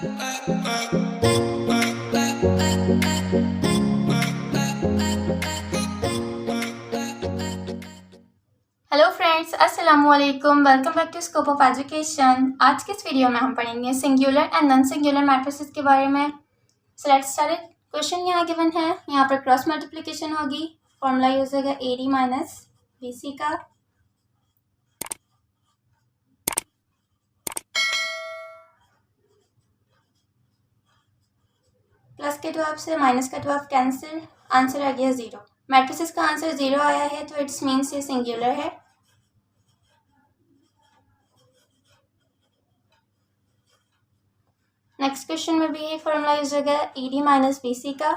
Hello friends, अस्सलामुअलैकुम। Welcome back to scope of education. आज के इस वीडियो में हम पढ़ेंगे singular and non singular matrices के बारे में। So let's start. क्वेश्चन यहाँ गिवन है, यहाँ पर क्रॉस मल्टीप्लिकेशन होगी। फॉर्मूला यूज होगा AD माइनस BC का। प्लस के 12 से माइनस का 12 कैंसिल, आंसर आ गया 0। मैट्रिसेस का आंसर 0 आया है तो इट्स मीन्स ये सिंगुलर है। नेक्स्ट क्वेश्चन में भी ये फॉर्मूला यूज होगा AD माइनस BC का।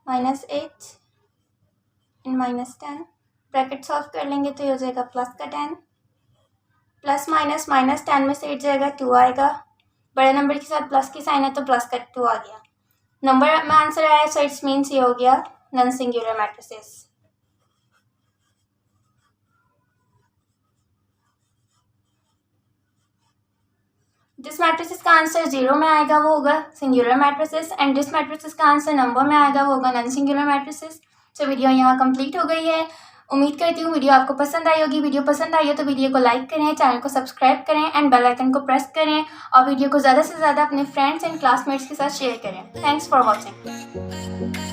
-8 एंड -10 ब्रैकेट सॉल्व कर लेंगे तो ये हो जाएगा प्लस का 10, प्लस माइनस -10 में से 8 जाएगा 2 आएगा। बड़े नंबर के साथ प्लस की साइन है तो प्लस का 2 आ गया। नंबर में आंसर आया सो इट्स मीन्स ये हो गया नॉन सिंगुलर मैट्रिसेस। जिस मैट्रिसेस का आंसर 0 में आएगा वो होगा सिंगुलर मैट्रिसेस एंड जिस मैट्रिसेस का आंसर नंबर में आएगा वो होगा नॉन सिंगुलर मैट्रिसेस। तो वीडियो यहाँ कंप्लीट हो गई है। उम्मीद करती हूँ वीडियो आपको पसंद आई होगी। वीडियो पसंद आई हो तो वीडियो को लाइक करें, चैनल को सब्सक्राइब करें एंड बेल आइकन को प्रेस करें और वीडियो को ज़्यादा से ज़्यादा अपने फ्रेंड्स एंड क्लासमेट्स के साथ शेयर करें। Thanks for watching.